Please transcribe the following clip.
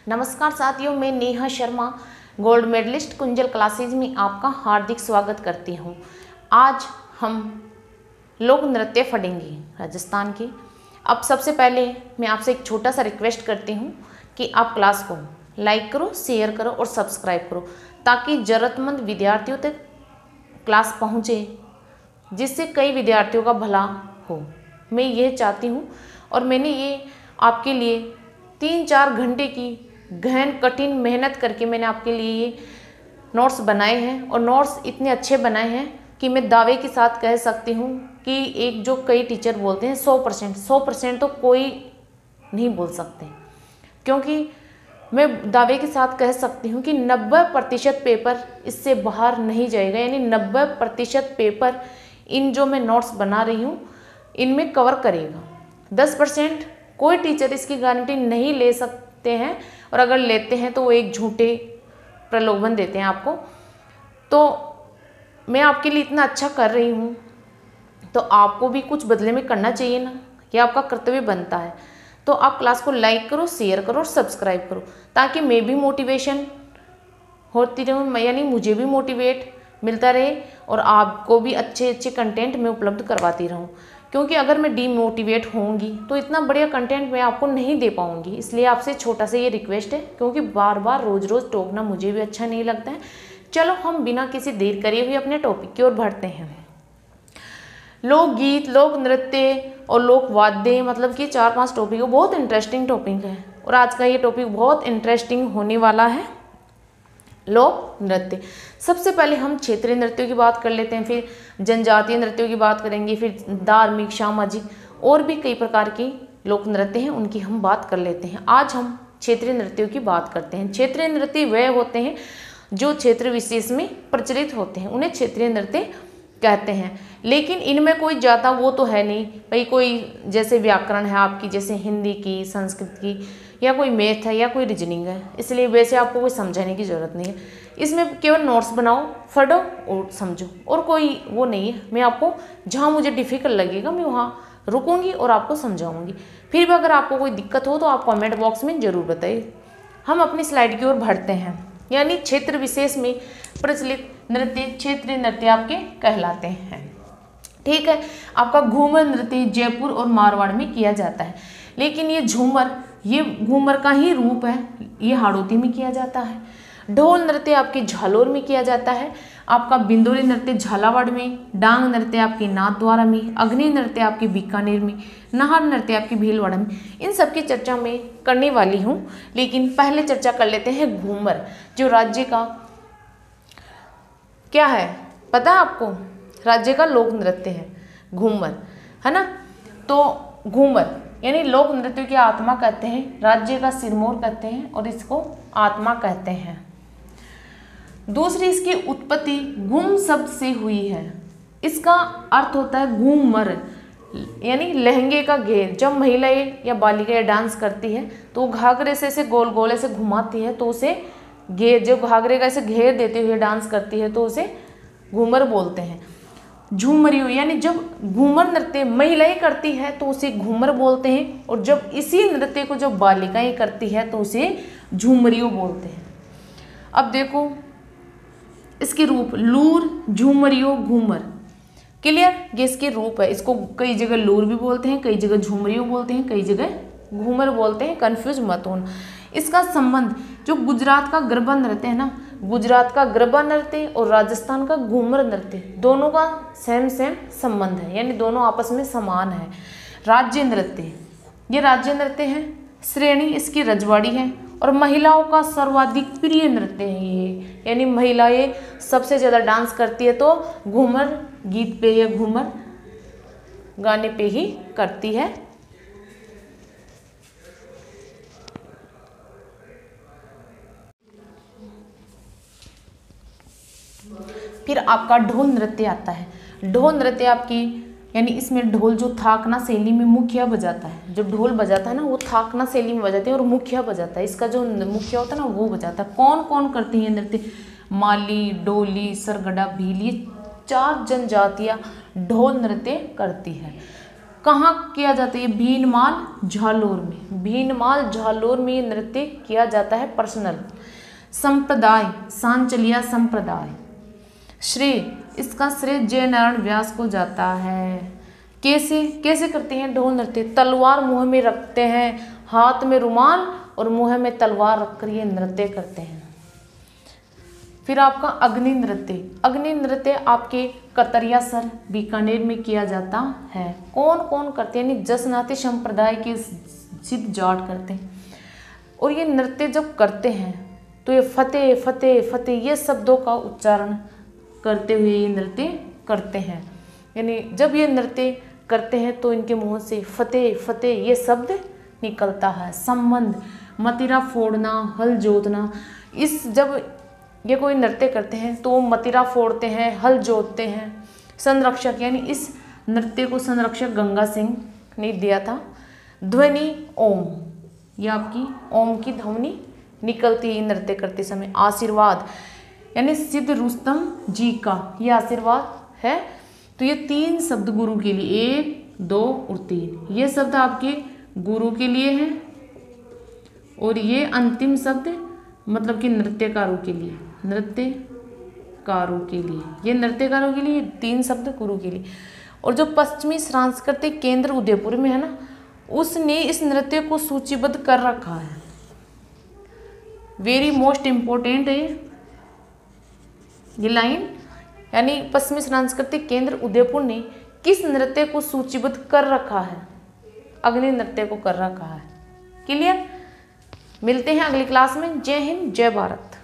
नमस्कार साथियों, मैं Neha Sharma gold medallist Kunjal classes में आपका हार्दिक स्वागत करती हूँ। आज हम लोक नृत्य पढ़ेंगे राजस्थान के। अब सबसे पहले मैं आपसे एक छोटा सा रिक्वेस्ट करती हूँ कि आप क्लास को लाइक करो, शेयर करो और सब्सक्राइब करो, ताकि ज़रूरतमंद विद्यार्थियों तक क्लास पहुँचे, जिससे कई विद्यार्थियों का भला हो। मैं ये चाहती हूँ और मैंने ये आपके लिए 3-4 घंटे की गहन कठिन मेहनत करके मैंने आपके लिए ये नोट्स बनाए हैं, और नोट्स इतने अच्छे बनाए हैं कि मैं दावे के साथ कह सकती हूँ कि एक जो कई टीचर बोलते हैं 100% तो कोई नहीं बोल सकते, क्योंकि मैं दावे के साथ कह सकती हूँ कि 90% पेपर इससे बाहर नहीं जाएगा। यानी 90% पेपर इन जो मैं नोट्स बना रही हूँ इनमें कवर करेगा। 10% कोई टीचर इसकी गारंटी नहीं ले सकते हैं, और अगर लेते हैं तो वो एक झूठे प्रलोभन देते हैं आपको। तो मैं आपके लिए इतना अच्छा कर रही हूँ तो आपको भी कुछ बदले में करना चाहिए ना, ये आपका कर्तव्य बनता है। तो आप क्लास को लाइक करो, शेयर करो और सब्सक्राइब करो, ताकि मैं भी मोटिवेशन होती रहूँ, यानी मुझे भी मोटिवेट मिलता रहे और आपको भी अच्छे कंटेंट मैं उपलब्ध करवाती रहूँ। क्योंकि अगर मैं डीमोटिवेट होंगी तो इतना बढ़िया कंटेंट मैं आपको नहीं दे पाऊँगी। इसलिए आपसे छोटा सा ये रिक्वेस्ट है, क्योंकि बार बार रोज़ रोज़ टोकना मुझे भी अच्छा नहीं लगता है। चलो हम बिना किसी देर करे हुए अपने टॉपिक की ओर बढ़ते हैं। लोकगीत, लोक नृत्य और लोक वाद्य, मतलब कि 4-5 टॉपिक है। बहुत इंटरेस्टिंग टॉपिक है और आज का ये टॉपिक बहुत इंटरेस्टिंग होने वाला है, लोक नृत्य। सबसे पहले हम क्षेत्रीय नृत्यों की बात कर लेते हैं, फिर जनजातीय नृत्यों की बात करेंगे, फिर धार्मिक, सामाजिक और भी कई प्रकार की लोक नृत्य हैं, उनकी हम बात कर लेते हैं। आज हम क्षेत्रीय नृत्यों की बात करते हैं। क्षेत्रीय नृत्य वह होते हैं जो क्षेत्र विशेष में प्रचलित होते हैं, उन्हें क्षेत्रीय नृत्य कहते हैं। लेकिन इनमें कोई ज़्यादा वो तो है नहीं भाई, कोई जैसे व्याकरण है आपकी, जैसे हिंदी की, संस्कृत की, या कोई मैथ है या कोई रीजनिंग है, इसलिए वैसे आपको कोई समझाने की ज़रूरत नहीं है। इसमें केवल नोट्स बनाओ, पढ़ो और समझो, और कोई वो नहीं है। मैं आपको जहाँ मुझे डिफ़िकल्ट लगेगा मैं वहाँ रुकूंगी और आपको समझाऊंगी। फिर भी अगर आपको कोई दिक्कत हो तो आप कमेंट बॉक्स में ज़रूर बताइए। हम अपनी स्लाइड की ओर बढ़ते हैं। यानी क्षेत्र विशेष में प्रचलित नृत्य क्षेत्रीय नृत्य आपके कहलाते हैं। ठीक है, आपका घूमर नृत्य जयपुर और मारवाड़ में किया जाता है, लेकिन ये घूमर का ही रूप है, ये हाड़ौती में किया जाता है। ढोल नृत्य आपके झालोर में किया जाता है। आपका बिंदोरी नृत्य झालावाड़ में, डांग नृत्य आपके नाथद्वारा में, अग्नि नृत्य आपके बीकानेर में, नाहर नृत्य आपके भीलवाड़ा में। इन सब की चर्चा मैं करने वाली हूँ, लेकिन पहले चर्चा कर लेते हैं घूमर, जो राज्य का क्या है पता है आपको? राज्य का लोक नृत्य है घूमर, है ना। तो घूमर यानी लोक नृत्य की आत्मा कहते हैं, राज्य का सिरमौर कहते हैं और इसको आत्मा कहते हैं। दूसरी इसकी उत्पत्ति घूम शब्द से हुई है। इसका अर्थ होता है घूमर, यानी लहंगे का घेर। जब महिलाएं या बालिकाएं डांस करती है तो घाघरे से ऐसे गोल गोल ऐसे घुमाती है, तो उसे घेर, जो घाघरे का ऐसे घेर देते हुए डांस करती है तो उसे घूमर बोलते हैं। झूमरियों यानी जब घूमर नृत्य महिलाएं करती है तो उसे घूमर बोलते हैं, और जब इसी नृत्य को जब बालिकाएं करती है तो उसे झूमरियों बोलते हैं। अब देखो इसके रूप, लूर, झूमरियों, घूमर। क्लियर? ये इसके रूप है। इसको कई जगह लूर भी बोलते हैं, कई जगह झूमरियों बोलते हैं, कई जगह घूमर बोलते हैं। कंफ्यूज मत होना। इसका संबंध जो गुजरात का गरबा नृत्य है ना, गुजरात का गरबा नृत्य और राजस्थान का घूमर नृत्य, दोनों का सेम संबंध है, यानी दोनों आपस में समान है। राज्य नृत्य, ये राज्य नृत्य है। श्रेणी इसकी रजवाड़ी है और महिलाओं का सर्वाधिक प्रिय नृत्य है ये, यानी महिलाएं सबसे ज़्यादा डांस करती है तो घूमर गीत पे या घूमर गाने पे ही करती है। फिर आपका ढोल नृत्य आता है। ढोल नृत्य आपकी यानी इसमें ढोल जो थाकना शैली में मुखिया बजाता है, जो ढोल बजाता है ना वो थाकना शैली में बजाते हैं और मुखिया बजाता है। इसका जो मुखिया होता है ना वो बजाता है। कौन कौन करती है नृत्य? माली, डोली, सरगड़ा, भील, ये 4 जनजातियाँ ढोल नृत्य करती है। कहाँ किया जाता है ये? भीनमाल झालोर में। भीनमाल झालोर में ये नृत्य किया जाता है पर्सनल। संप्रदाय, सांचलिया संप्रदाय। श्रेय, इसका श्रेय जय नारायण व्यास को जाता है। कैसे कैसे करते हैं ढोल नृत्य? तलवार मुंह में रखते हैं, हाथ में रुमाल और मुंह में तलवार रखकर ये नृत्य करते हैं। फिर आपका अग्नि नृत्य। अग्नि नृत्य आपके कतरियासर बीकानेर में किया जाता है। कौन कौन करते हैं? यानी जसनाती संप्रदाय के सिद्ध जाट करते हैं। और ये नृत्य जब करते हैं तो ये फतेह फतेह फतेह ये शब्दों का उच्चारण करते हुए ये नृत्य करते हैं। यानी जब ये नृत्य करते हैं तो इनके मुंह से फतेह फतेह ये शब्द निकलता है। संबंध, मतिरा फोड़ना, हल जोतना। इस जब ये कोई नृत्य करते हैं तो वो मतिरा फोड़ते हैं, हल जोतते हैं। संरक्षक, यानी इस नृत्य को संरक्षक गंगा सिंह ने दिया था। ध्वनि ओम, ये आपकी ओम की ध्वनि निकलती है नृत्य करते समय। आशीर्वाद, यानी सिद्ध रुस्तम जी का ये आशीर्वाद है। तो ये 3 शब्द गुरु के लिए, 1 2 और 3, ये शब्द आपके गुरु के लिए हैं। और ये अंतिम शब्द मतलब कि नृत्यकारों के लिए, नृत्यकारों के लिए, ये नृत्यकारों के लिए 3 शब्द गुरु के लिए। और जो पश्चिमी सांस्कृतिक केंद्र उदयपुर में है ना, उसने इस नृत्य को सूचीबद्ध कर रखा है। वेरी मोस्ट इम्पोर्टेंट है ये लाइन। यानी पश्चिमी सांस्कृतिक केंद्र उदयपुर ने किस नृत्य को सूचीबद्ध कर रखा है? अग्नि नृत्य को कर रखा है। क्लियर? मिलते हैं अगली क्लास में। जय हिंद, जय भारत।